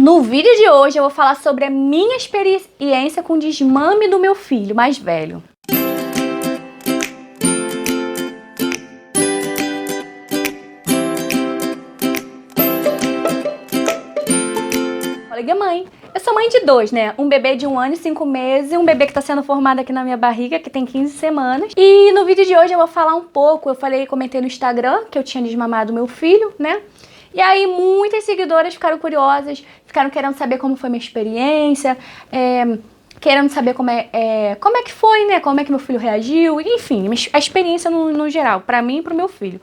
No vídeo de hoje eu vou falar sobre a minha experiência com o desmame do meu filho mais velho. Olha, mãe, eu sou mãe de dois, né? Um bebê de 1 ano e 5 meses e um bebê que tá sendo formado aqui na minha barriga, que tem 15 semanas. E no vídeo de hoje eu vou falar um pouco, comentei no Instagram que eu tinha desmamado meu filho, né? E aí muitas seguidoras ficaram curiosas, ficaram querendo saber como foi minha experiência, querendo saber como é que foi, né? Como é que meu filho reagiu, enfim, a experiência no geral, pra mim e pro meu filho.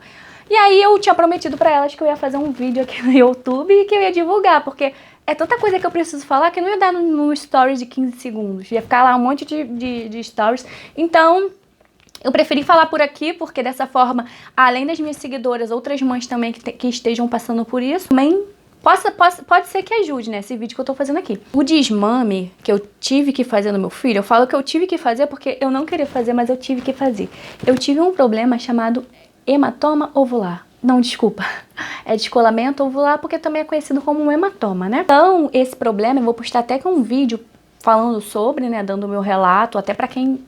E aí eu tinha prometido pra elas que eu ia fazer um vídeo aqui no YouTube e que eu ia divulgar, porque é tanta coisa que eu preciso falar que não ia dar no stories de 15 segundos, ia ficar lá um monte de stories. Então eu preferi falar por aqui, porque dessa forma, além das minhas seguidoras, outras mães também que estejam passando por isso, também pode ser que ajude, né, esse vídeo que eu tô fazendo aqui. O desmame que eu tive que fazer no meu filho, eu falo que eu tive que fazer porque eu não queria fazer, mas eu tive que fazer. Eu tive um problema chamado hematoma ovular. Não, desculpa. É descolamento ovular, porque também é conhecido como um hematoma, né? Então, esse problema, eu vou postar até com um vídeo falando sobre, né, dando o meu relato, até pra quem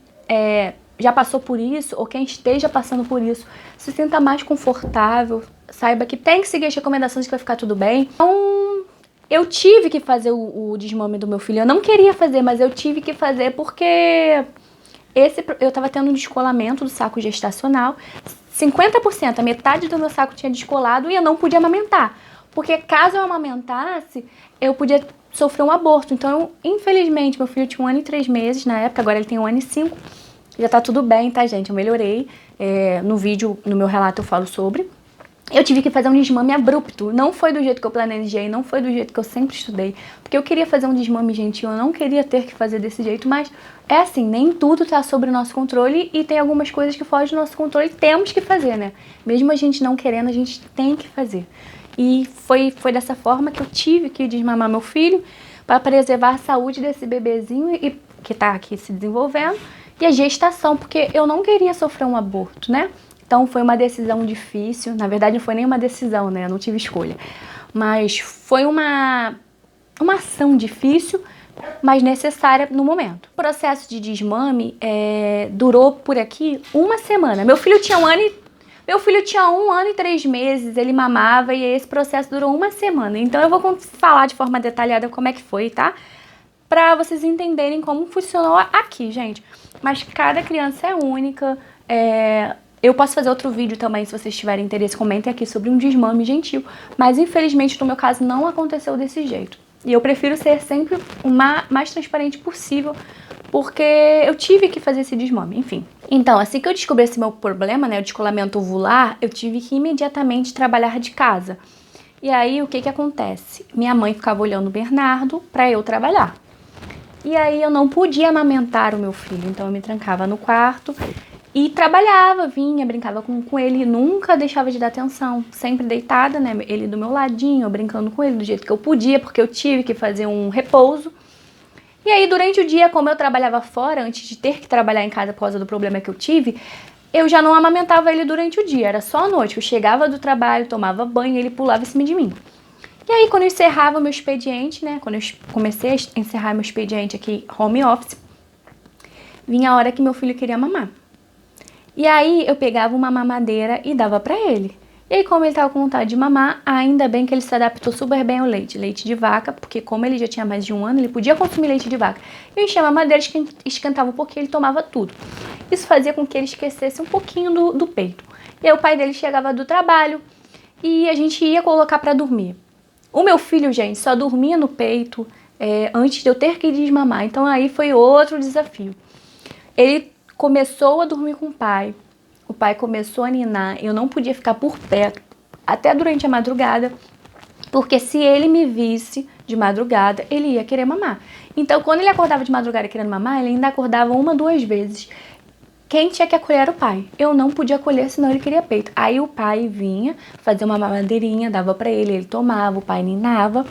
já passou por isso, ou quem esteja passando por isso, se sinta mais confortável, saiba que tem que seguir as recomendações que vai ficar tudo bem. Então, eu tive que fazer o desmame do meu filho. Eu não queria fazer, mas eu tive que fazer porque eu tava tendo um descolamento do saco gestacional. 50%, a metade do meu saco tinha descolado e eu não podia amamentar. Porque caso eu amamentasse, eu podia sofrer um aborto. Então, infelizmente, meu filho tinha 1 ano e 3 meses na época, agora ele tem 1 ano e 5. Já tá tudo bem, tá, gente? Eu melhorei. No vídeo, no meu relato, eu falo sobre. Eu tive que fazer um desmame abrupto. Não foi do jeito que eu planejei, não foi do jeito que eu sempre estudei. Porque eu queria fazer um desmame gentil, eu não queria ter que fazer desse jeito, mas é assim, nem tudo tá sob o nosso controle e tem algumas coisas que fogem do nosso controle e temos que fazer, né? Mesmo a gente não querendo, a gente tem que fazer. E foi dessa forma que eu tive que desmamar meu filho para preservar a saúde desse bebezinho que tá aqui se desenvolvendo e a gestação, porque eu não queria sofrer um aborto, né? Então foi uma decisão difícil, na verdade não foi nem uma decisão, né? Eu não tive escolha. Mas foi uma ação difícil, mas necessária no momento. O processo de desmame durou por aqui 1 semana. Meu filho tinha 1 ano e 3 meses, ele mamava e esse processo durou 1 semana. Então eu vou falar de forma detalhada como é que foi, tá? Pra vocês entenderem como funcionou aqui, gente. Mas cada criança é única. Eu posso fazer outro vídeo também, se vocês tiverem interesse, comentem aqui sobre um desmame gentil. Mas infelizmente no meu caso não aconteceu desse jeito. E eu prefiro ser sempre o mais transparente possível, porque eu tive que fazer esse desmame, enfim. Então, assim que eu descobri esse meu problema, né, o descolamento ovular, eu tive que imediatamente trabalhar de casa. E aí, o que acontece? Minha mãe ficava olhando o Bernardo pra eu trabalhar. E aí eu não podia amamentar o meu filho, então eu me trancava no quarto e trabalhava, vinha, brincava com ele, nunca deixava de dar atenção, sempre deitada, né, ele do meu ladinho, eu brincando com ele do jeito que eu podia, porque eu tive que fazer um repouso. E aí durante o dia, como eu trabalhava fora, antes de ter que trabalhar em casa por causa do problema que eu tive, eu já não amamentava ele durante o dia, era só à noite, eu chegava do trabalho, tomava banho e ele pulava em cima de mim. E aí, quando eu encerrava o meu expediente, né, quando eu comecei a encerrar meu expediente aqui, home office, vinha a hora que meu filho queria mamar. E aí, eu pegava uma mamadeira e dava pra ele. E aí, como ele tava com vontade de mamar, ainda bem que ele se adaptou super bem ao leite de vaca, porque como ele já tinha mais de 1 ano, ele podia consumir leite de vaca. Eu enchia a mamadeira, esquentava um pouquinho, ele tomava tudo. Isso fazia com que ele esquecesse um pouquinho do peito. E aí, o pai dele chegava do trabalho e a gente ia colocar pra dormir. O meu filho, gente, só dormia no peito antes de eu ter que desmamar. Então aí foi outro desafio. Ele começou a dormir com o pai começou a ninar, eu não podia ficar por perto, até durante a madrugada, porque se ele me visse de madrugada, ele ia querer mamar. Então quando ele acordava de madrugada querendo mamar, ele ainda acordava 1, 2 vezes. Quem tinha que acolher era o pai. Eu não podia acolher, senão ele queria peito. Aí o pai vinha, fazia uma mamadeirinha, dava pra ele tomava, o pai ninava.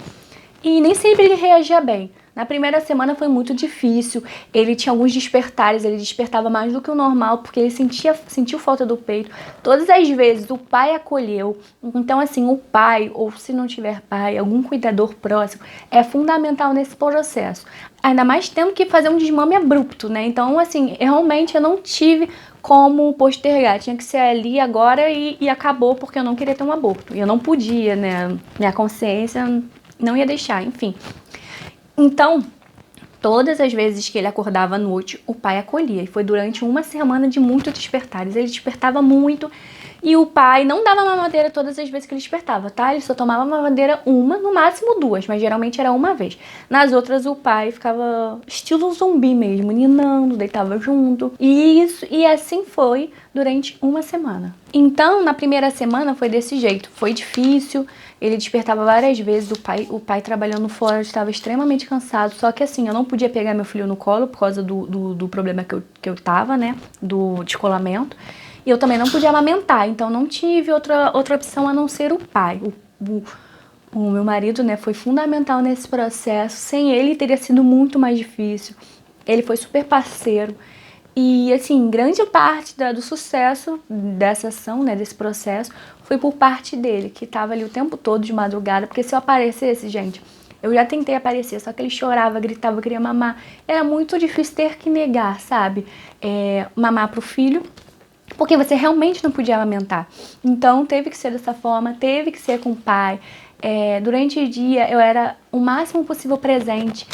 E nem sempre ele reagia bem. Na primeira semana foi muito difícil, ele tinha alguns despertares, ele despertava mais do que o normal, porque ele sentiu falta do peito. Todas as vezes o pai acolheu, então assim, o pai, ou se não tiver pai, algum cuidador próximo, é fundamental nesse processo. Ainda mais tendo que fazer um desmame abrupto, né? Então assim, realmente eu não tive como postergar, tinha que ser ali agora e acabou, porque eu não queria ter um aborto. E eu não podia, né? Minha consciência não ia deixar, enfim. Então, todas as vezes que ele acordava à noite, o pai acolhia. E foi durante uma semana de muitos despertares. Ele despertava muito e o pai não dava mamadeira todas as vezes que ele despertava, tá? Ele só tomava mamadeira uma, no máximo duas, mas geralmente era uma vez. Nas outras, o pai ficava estilo zumbi mesmo, ninando, deitava junto. E assim foi durante uma semana. Então, na primeira semana foi desse jeito. Foi difícil, ele despertava várias vezes, o pai trabalhando fora, estava extremamente cansado. Só que assim, eu não podia pegar meu filho no colo por causa do problema que eu tava, né? Do descolamento. E eu também não podia amamentar, então não tive outra opção a não ser o pai. O meu marido, né, foi fundamental nesse processo. Sem ele teria sido muito mais difícil. Ele foi super parceiro. E, assim, grande parte do sucesso dessa ação, né, desse processo, foi por parte dele, que estava ali o tempo todo de madrugada. Porque se eu aparecesse, gente, eu já tentei aparecer, só que ele chorava, gritava, queria mamar. Era muito difícil ter que negar, sabe? Mamar pro filho, porque você realmente não podia amamentar. Então, teve que ser dessa forma, teve que ser com o pai. Durante o dia, eu era o máximo possível presente.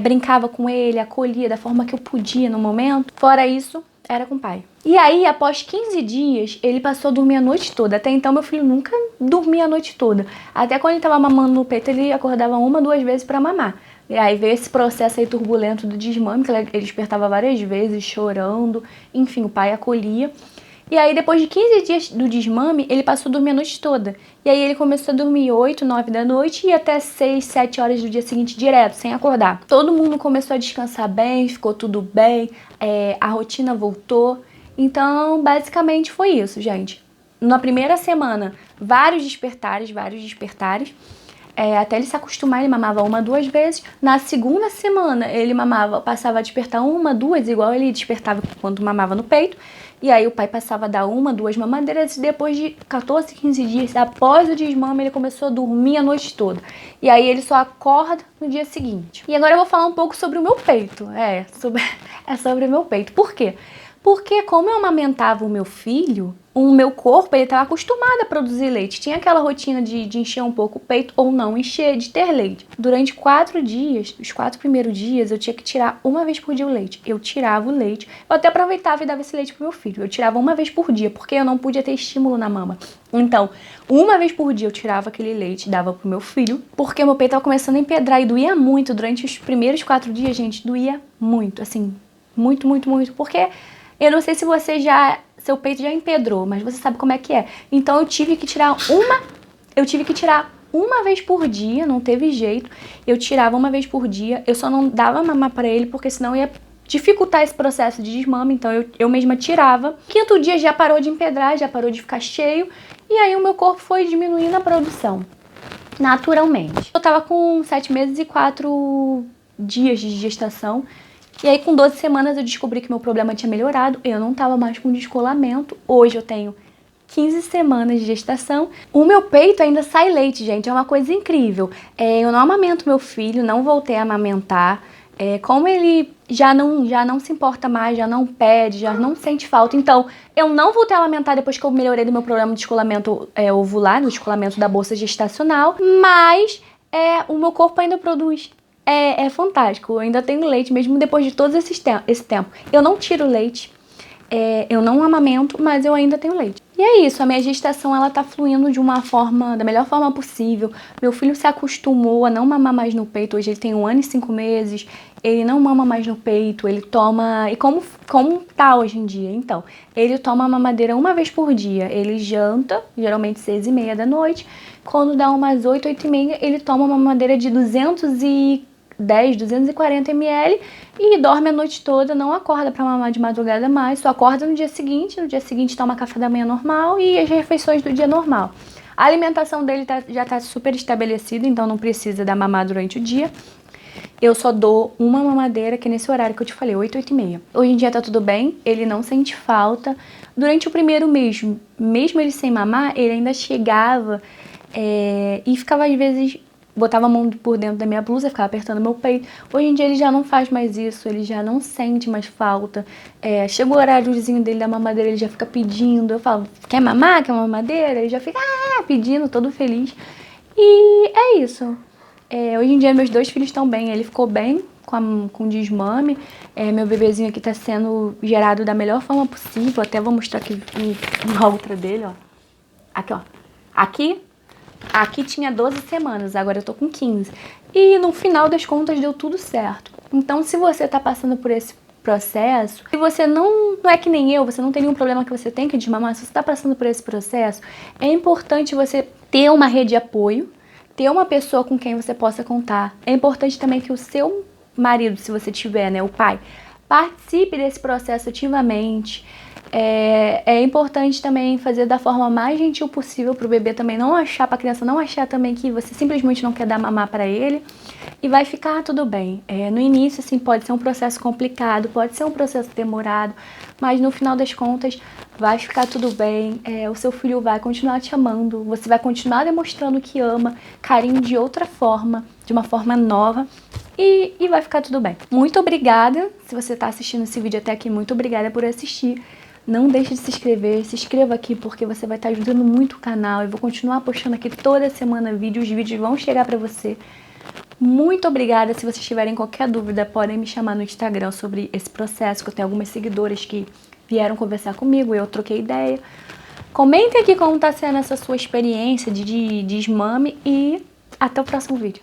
Brincava com ele, acolhia da forma que eu podia no momento. Fora isso, era com o pai. E aí, após 15 dias, ele passou a dormir a noite toda. Até então, meu filho nunca dormia a noite toda. Até quando ele tava mamando no peito, ele acordava uma, duas vezes pra mamar. E aí veio esse processo aí turbulento do desmame, que ele despertava várias vezes, chorando. Enfim, o pai acolhia. E aí, depois de 15 dias do desmame, ele passou a dormir a noite toda. E aí ele começou a dormir 8, 9 da noite e até 6, 7 horas do dia seguinte direto, sem acordar. Todo mundo começou a descansar bem, ficou tudo bem, a rotina voltou. Então, basicamente foi isso, gente. Na primeira semana, vários despertares. Até ele se acostumar, ele mamava uma, duas vezes. Na segunda semana, ele passava a despertar uma, duas, igual ele despertava quando mamava no peito. E aí o pai passava a dar uma, duas mamadeiras e depois de 14, 15 dias, após o desmame, ele começou a dormir a noite toda. E aí ele só acorda no dia seguinte. E agora eu vou falar um pouco sobre o meu peito. Sobre o meu peito. Por quê? Porque como eu amamentava o meu filho, o meu corpo estava acostumado a produzir leite. Tinha aquela rotina de encher um pouco o peito ou não encher, de ter leite. Durante 4 dias, os 4 primeiros dias, eu tinha que tirar uma vez por dia o leite. Eu tirava o leite, eu até aproveitava e dava esse leite pro meu filho. Eu tirava uma vez por dia, porque eu não podia ter estímulo na mama. Então, uma vez por dia eu tirava aquele leite e dava pro meu filho, porque meu peito estava começando a empedrar e doía muito. Durante os primeiros 4 dias, gente, doía muito, assim, muito, muito, muito, porque eu não sei se seu peito já empedrou, mas você sabe como é que é. Então eu tive que tirar uma vez por dia, não teve jeito. Eu tirava uma vez por dia, eu só não dava mamar pra ele, porque senão ia dificultar esse processo de desmame, então eu mesma tirava. Quinto dia já parou de empedrar, já parou de ficar cheio, e aí o meu corpo foi diminuindo a produção, naturalmente. Eu tava com 7 meses e 4 dias de gestação. E aí, com 12 semanas, eu descobri que meu problema tinha melhorado. Eu não tava mais com descolamento. Hoje eu tenho 15 semanas de gestação. O meu peito ainda sai leite, gente. É uma coisa incrível. Eu não amamento meu filho, não voltei a amamentar. Como ele já não se importa mais, já não pede, já não sente falta. Então, eu não voltei a amamentar depois que eu melhorei do meu problema de descolamento ovular, do descolamento da bolsa gestacional. Mas o meu corpo ainda produz. É fantástico, eu ainda tenho leite, mesmo depois de todo esse tempo. Eu não tiro leite, eu não amamento, mas eu ainda tenho leite. E é isso, a minha gestação, ela tá fluindo da melhor forma possível. Meu filho se acostumou a não mamar mais no peito, hoje ele tem 1 ano e 5 meses, ele não mama mais no peito, ele toma... E como tá hoje em dia? Então, ele toma mamadeira uma vez por dia, ele janta, geralmente 6h30 da noite, quando dá umas 8, 8h30, ele toma uma mamadeira de 240 ml e dorme a noite toda, não acorda pra mamar de madrugada mais, só acorda no dia seguinte toma café da manhã normal e as refeições do dia normal. A alimentação dele já tá super estabelecida, então não precisa dar mamar durante o dia. eu só dou uma mamadeira, que é nesse horário que eu te falei, 8, 8 e meia. Hoje em dia tá tudo bem, ele não sente falta. Durante o primeiro mês, mesmo ele sem mamar, ele ainda chegava e ficava às vezes, botava a mão por dentro da minha blusa, ficava apertando meu peito. Hoje em dia ele já não faz mais isso, ele já não sente mais falta. Chega o horáriozinho dele da mamadeira, ele já fica pedindo. Eu falo, quer mamar? Quer uma mamadeira? Ele já fica pedindo, todo feliz. E é isso. Hoje em dia meus 2 filhos estão bem, ele ficou bem com desmame. Meu bebezinho aqui tá sendo gerado da melhor forma possível. Até vou mostrar aqui uma outra dele, ó. Aqui, ó. Aqui tinha 12 semanas, agora eu tô com 15. E no final das contas deu tudo certo. Então, se você tá passando por esse processo, se você não é que nem eu, você não tem nenhum problema que você tem que desmamar, se você tá passando por esse processo, é importante você ter uma rede de apoio, ter uma pessoa com quem você possa contar. É importante também que o seu marido, se você tiver, né, o pai, participe desse processo ativamente. É importante também fazer da forma mais gentil possível pro bebê também não achar, pra criança não achar também que você simplesmente não quer dar mamar pra ele, e vai ficar tudo bem. No início, assim, pode ser um processo complicado, pode ser um processo demorado, mas no final das contas vai ficar tudo bem. O seu filho vai continuar te amando, você vai continuar demonstrando que ama, carinho de outra forma, de uma forma nova. E vai ficar tudo bem. Muito obrigada, se você está assistindo esse vídeo até aqui, muito obrigada por assistir. Não deixe de se inscrever, se inscreva aqui porque você vai estar ajudando muito o canal. Eu vou continuar postando aqui toda semana vídeos, os vídeos vão chegar pra você. Muito obrigada, se vocês tiverem qualquer dúvida, podem me chamar no Instagram sobre esse processo, que eu tenho algumas seguidoras que vieram conversar comigo, eu troquei ideia. Comentem aqui como está sendo essa sua experiência de desmame e até o próximo vídeo.